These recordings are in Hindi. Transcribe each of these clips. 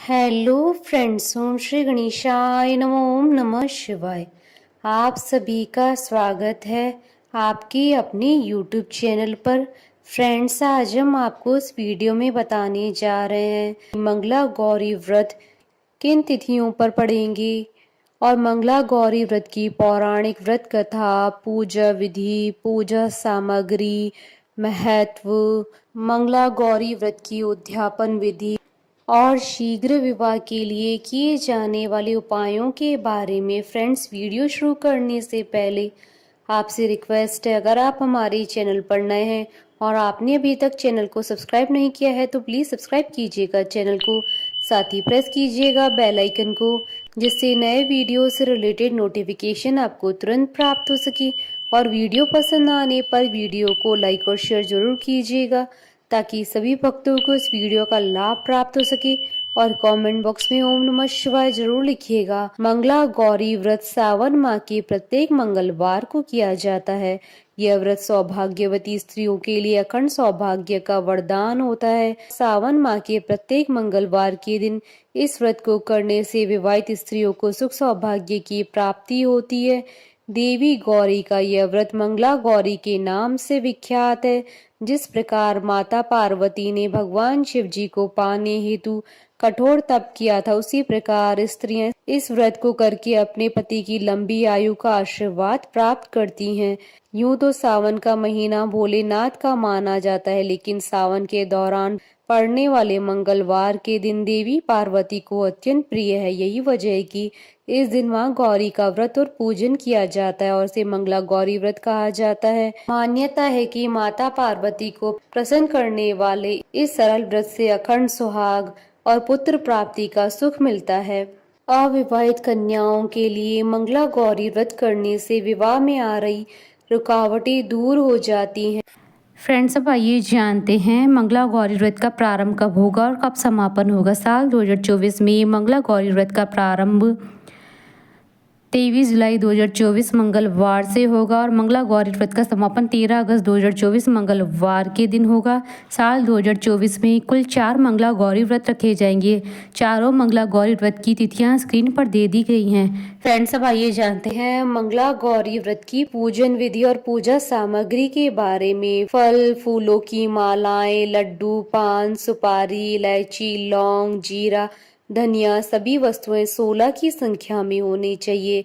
हेलो फ्रेंड्स, ओम श्री गणेशाय नमः। ओम नमः शिवाय। आप सभी का स्वागत है आपके अपने यूट्यूब चैनल पर। फ्रेंड्स, आज हम आपको इस वीडियो में बताने जा रहे हैं मंगला गौरी व्रत किन तिथियों पर पड़ेंगे और मंगला गौरी व्रत की पौराणिक व्रत कथा, पूजा विधि, पूजा सामग्री, महत्व, मंगला गौरी व्रत की उद्यापन विधि और शीघ्र विवाह के लिए किए जाने वाले उपायों के बारे में। फ्रेंड्स, वीडियो शुरू करने से पहले आपसे रिक्वेस्ट है, अगर आप हमारे चैनल पर नए हैं और आपने अभी तक चैनल को सब्सक्राइब नहीं किया है तो प्लीज़ सब्सक्राइब कीजिएगा चैनल को, साथ ही प्रेस कीजिएगा बेल आइकन को, जिससे नए वीडियो से रिलेटेड नोटिफिकेशन आपको तुरंत प्राप्त हो सके। और वीडियो पसंद आने पर वीडियो को लाइक और शेयर जरूर कीजिएगा ताकि सभी भक्तों को इस वीडियो का लाभ प्राप्त हो सके। और कमेंट बॉक्स में ओम नमः शिवाय जरूर लिखिएगा। मंगला गौरी व्रत सावन माह के प्रत्येक मंगलवार को किया जाता है। यह व्रत सौभाग्यवती स्त्रियों के लिए अखंड सौभाग्य का वरदान होता है। सावन माह के प्रत्येक मंगलवार के दिन इस व्रत को करने से विवाहित स्त्रियों को सुख सौभाग्य की प्राप्ति होती है। देवी गौरी का यह व्रत मंगला गौरी के नाम से विख्यात है। जिस प्रकार माता पार्वती ने भगवान शिव जी को पाने हेतु कठोर तप किया था, उसी प्रकार स्त्रियां इस व्रत को करके अपने पति की लंबी आयु का आशीर्वाद प्राप्त करती हैं। यूं तो सावन का महीना भोलेनाथ का माना जाता है, लेकिन सावन के दौरान पड़ने वाले मंगलवार के दिन देवी पार्वती को अत्यंत प्रिय है। यही वजह है कि इस दिन मां गौरी का व्रत और पूजन किया जाता है और इसे मंगला गौरी व्रत कहा जाता है। मान्यता है कि माता पार्वती को प्रसन्न करने वाले इस सरल व्रत से अखंड सुहाग और पुत्र प्राप्ति का सुख मिलता है। अविवाहित कन्याओं के लिए मंगला गौरी व्रत करने से विवाह में आ रही रुकावटें दूर हो जाती हैं। फ्रेंड्स, अब आइए जानते हैं मंगला गौरी व्रत का प्रारंभ कब होगा और कब समापन होगा। साल 2024 में मंगला गौरी व्रत का प्रारंभ 23 जुलाई 2024 मंगलवार से होगा और मंगला गौरी व्रत का समापन 13 अगस्त 2024 मंगलवार के दिन होगा। साल 2024 में कुल 4 मंगला गौरी व्रत रखे जाएंगे। चारों मंगला गौरी व्रत की तिथियां स्क्रीन पर दे दी गई हैं। फ्रेंड्स, अब आइए जानते हैं मंगला गौरी व्रत की पूजन विधि और पूजा सामग्री के बारे में। फल फूलों की मालाएं, लड्डू, पान, सुपारी, इलायची, लौंग, जीरा, धनिया, सभी वस्तुएं 16 की संख्या में होनी चाहिए।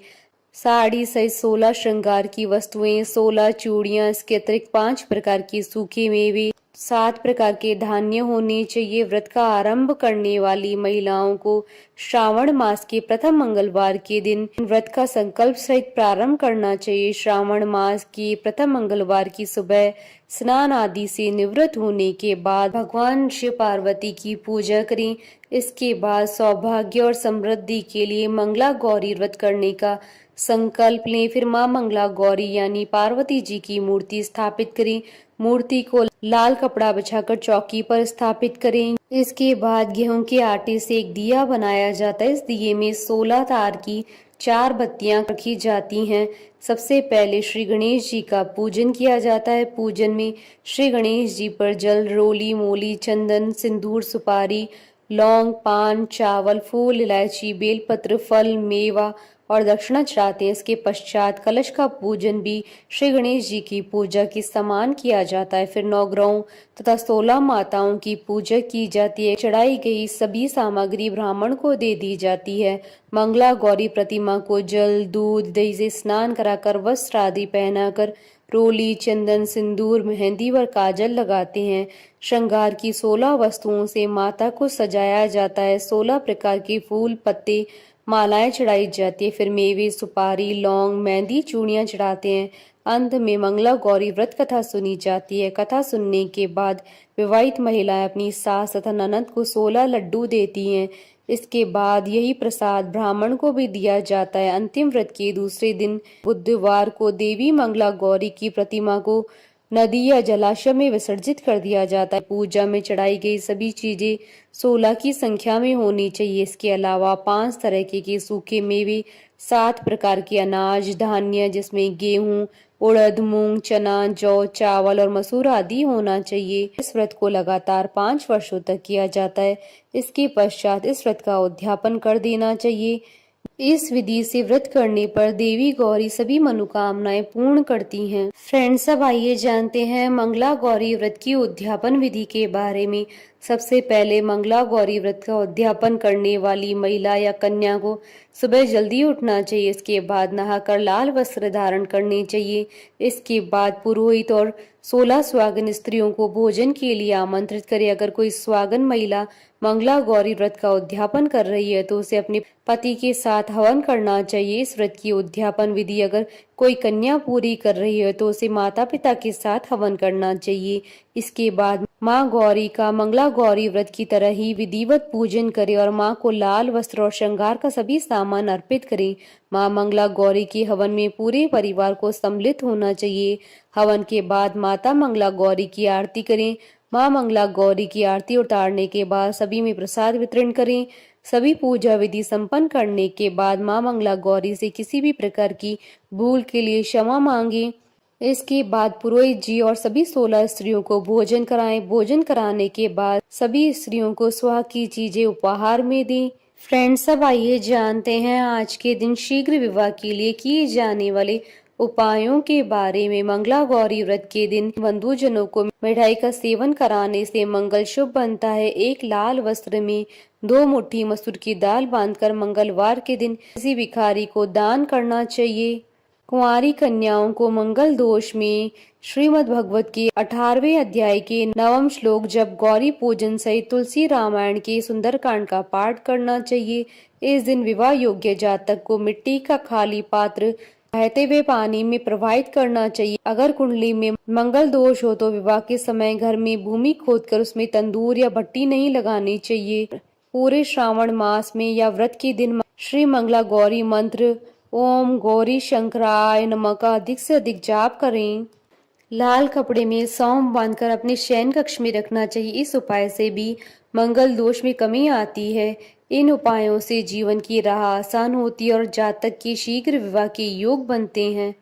साड़ी सहित 16 श्रृंगार की वस्तुएं, 16 चूड़ियां, इसके अतिरिक्त 5 प्रकार के सूखे मेवे, 7 प्रकार के धान्य होने चाहिए। व्रत का आरंभ करने वाली महिलाओं को श्रावण मास के प्रथम मंगलवार के दिन व्रत का संकल्प सहित प्रारंभ करना चाहिए। श्रावण मास के प्रथम मंगलवार की सुबह स्नान आदि से निवृत्त होने के बाद भगवान शिव पार्वती की पूजा करें। इसके बाद सौभाग्य और समृद्धि के लिए मंगला गौरी व्रत करने का संकल्प लें। फिर मां मंगला गौरी यानी पार्वती जी की मूर्ति स्थापित करें। मूर्ति को लाल कपड़ा बिछाकर चौकी पर स्थापित करें। इसके बाद गेहूं के आटे से एक दिया बनाया जाता है। इस दिए में 16 तार की 4 बत्तियां रखी जाती हैं। सबसे पहले श्री गणेश जी का पूजन किया जाता है। पूजन में श्री गणेश जी पर जल, रोली, मोली, चंदन, सिंदूर, सुपारी, लौंग, पान, चावल, फूल, इलायची, बेलपत्र, फल, मेवा और दक्षिणा चढ़ाते हैं। इसके पश्चात कलश का पूजन भी श्री गणेश जी की पूजा के समान किया जाता है। फिर 9 ग्रहों तथा 16 माताओं की पूजा की जाती है। चढ़ाई गई सभी सामग्री ब्राह्मण को दे दी जाती है। मंगला गौरी प्रतिमा को जल, दूध, दही से स्नान कराकर वस्त्र आदि पहनाकर रोली, चंदन, सिंदूर, मेहंदी व काजल लगाते हैं। श्रृंगार की 16 वस्तुओं से माता को सजाया जाता है। 16 प्रकार के फूल, पत्ते, मालाएं चढ़ाई जाती है। फिर मेवे, सुपारी, लौंग, मेहंदी, चूड़ियां चढ़ाते हैं। अंत में मंगला गौरी व्रत कथा सुनी जाती है। कथा सुनने के बाद विवाहित महिलाएं अपनी सास तथा ननद को 16 लड्डू देती हैं। इसके बाद यही प्रसाद ब्राह्मण को भी दिया जाता है। अंतिम व्रत के दूसरे दिन बुधवार को देवी मंगला गौरी की प्रतिमा को नदी या जलाशय में विसर्जित कर दिया जाता है। पूजा में चढ़ाई गई सभी चीजें 16 की संख्या में होनी चाहिए। इसके अलावा 5 तरह के सूखे मेवे, 7 प्रकार के अनाज, धान्य जिसमें गेहूं, उड़द, मूंग, चना, जौ, चावल और मसूर आदि होना चाहिए। इस व्रत को लगातार 5 वर्षों तक किया जाता है। इसके पश्चात इस व्रत का उद्यापन कर देना चाहिए। इस विधि से व्रत करने पर देवी गौरी सभी मनोकामनाएं पूर्ण करती हैं। फ्रेंड्स, अब आइए जानते हैं मंगला गौरी व्रत की उद्यापन विधि के बारे में। सबसे पहले मंगला गौरी व्रत का उद्यापन करने वाली महिला या कन्या को सुबह जल्दी उठना चाहिए। इसके बाद नहाकर लाल वस्त्र धारण करने चाहिए। इसके बाद पुरोहित और 16 सुहागिन स्त्रियों को भोजन के लिए आमंत्रित करें। अगर कोई सुहागिन महिला मंगला गौरी व्रत का उद्यापन कर रही है तो उसे अपने पति के साथ हवन करना चाहिए। इस व्रत की उद्यापन विधि अगर कोई कन्या पूरी कर रही है तो उसे माता पिता के साथ हवन करना चाहिए। इसके बाद माँ गौरी का मंगला गौरी व्रत की तरह ही विधिवत पूजन करें और माँ को लाल वस्त्र और श्रृंगार का सभी सामान अर्पित करें। माँ मंगला गौरी के हवन में पूरे परिवार को सम्मिलित होना चाहिए। हवन के बाद माता मंगला गौरी की आरती करें। माँ मंगला गौरी की आरती उतारने के बाद सभी में प्रसाद वितरण करें। सभी पूजा विधि संपन्न करने के बाद माँ मंगला गौरी से किसी भी प्रकार की भूल के लिए क्षमा मांगे। इसके बाद पुरोहित जी और सभी 16 स्त्रियों को भोजन कराएं। भोजन कराने के बाद सभी स्त्रियों को सुहाग की चीजें उपहार में दें। फ्रेंड्स, अब आइए जानते हैं आज के दिन शीघ्र विवाह के लिए किए जाने वाले उपायों के बारे में। मंगला गौरी व्रत के दिन बंधुजनों को मिठाई का सेवन कराने से मंगल शुभ बनता है। एक लाल वस्त्र में 2 मुट्ठी मसूर की दाल बांधकर मंगलवार के दिन किसी भिखारी को दान करना चाहिए। कुंवारी कन्याओं को मंगल दोष में श्रीमद् भगवत के 18वें अध्याय के 9वें श्लोक जब गौरी पूजन सहित तुलसी रामायण के सुंदरकांड का पाठ करना चाहिए। इस दिन विवाह योग्य जातक को मिट्टी का खाली पात्र बहते हुए पानी में प्रवाहित करना चाहिए। अगर कुंडली में मंगल दोष हो तो विवाह के समय घर में भूमि खोदकर उसमें तंदूर या भट्टी नहीं लगानी चाहिए। पूरे श्रावण मास में या व्रत के दिन श्री मंगला गौरी मंत्र ओम गौरी शंकराय नमः का अधिक से अधिक जाप करें। लाल कपड़े में सौंफ बांधकर अपने शयन कक्ष में रखना चाहिए। इस उपाय से भी मंगल दोष में कमी आती है। इन उपायों से जीवन की राह आसान होती है और जातक के शीघ्र विवाह के योग बनते हैं।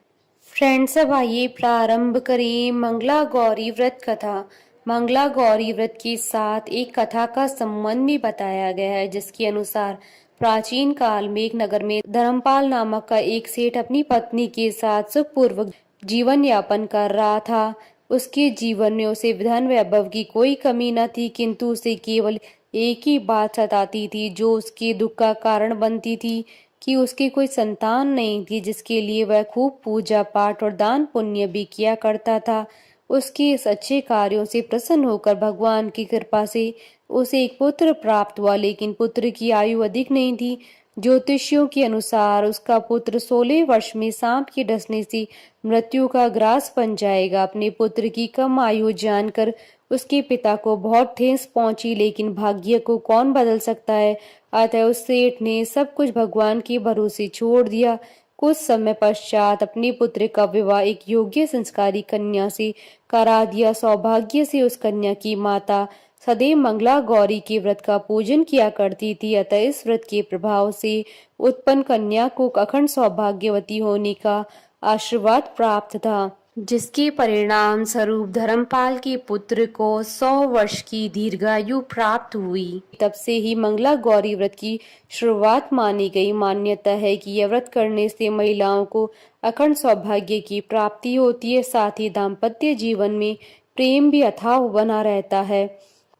फ्रेंड्स, अब आइए प्रारंभ करें मंगला गौरी व्रत कथा। मंगला गौरी व्रत के साथ एक कथा का संबंध भी बताया गया है, जिसके अनुसार प्राचीन काल में एक नगर में धर्मपाल नामक का एक सेठ अपनी पत्नी के साथ सुखपूर्वक जीवन यापन कर रहा था। उसके जीवन में उसे धन वैभव की कोई कमी न थी, किंतु उसे केवल एक ही बात सताती थी जो उसके दुख का कारण बनती थी कि उसकी कोई संतान नहीं थी, जिसके लिए वह खूब पूजा पाठ और दान पुण्य भी किया करता था। उसके इस अच्छे कार्यों से प्रसन्न होकर भगवान की कृपा से उसे एक पुत्र प्राप्त हुआ, लेकिन पुत्र की आयु अधिक नहीं थी। ज्योतिषियों के अनुसार उसका पुत्र 16 वर्ष में सांप के डसने से मृत्यु का ग्रास बन जाएगा। अपने पुत्र की कम आयु जानकर उसके पिता को बहुत ठेस पहुंची, लेकिन भाग्य को कौन बदल सकता है। अतः उस सेठ ने सब कुछ भगवान के भरोसे छोड़ दिया। कुछ समय पश्चात अपने पुत्र का विवाह एक योग्य संस्कारी कन्या से करा दिया। सौभाग्य से उस कन्या की माता सदैव मंगला गौरी के व्रत का पूजन किया करती थी। अतः इस व्रत के प्रभाव से उत्पन्न कन्या को अखंड सौभाग्यवती होने का आशीर्वाद प्राप्त था, जिसके परिणाम स्वरूप धर्मपाल के पुत्र को 100 वर्ष की दीर्घायु प्राप्त हुई। तब से ही मंगला गौरी व्रत की शुरुआत मानी गई। मान्यता है कि यह व्रत करने से महिलाओं को अखंड सौभाग्य की प्राप्ति होती है, साथ ही दाम्पत्य जीवन में प्रेम भी अथाह बना रहता है।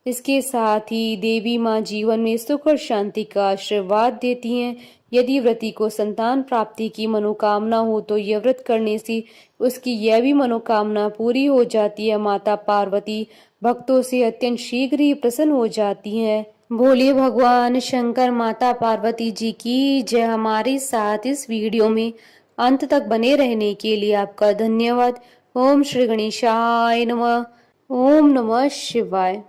इसके साथ ही देवी माँ जीवन में सुख और शांति का आशीर्वाद देती हैं। यदि व्रती को संतान प्राप्ति की मनोकामना हो तो यह व्रत करने से उसकी यह भी मनोकामना पूरी हो जाती है। माता पार्वती भक्तों से अत्यंत शीघ्र ही प्रसन्न हो जाती हैं। बोलिए भगवान शंकर माता पार्वती जी की जय। हमारे साथ इस वीडियो में अंत तक बने रहने के लिए आपका धन्यवाद। ओम श्री गणेशाय नमः। ओम नमः शिवाय।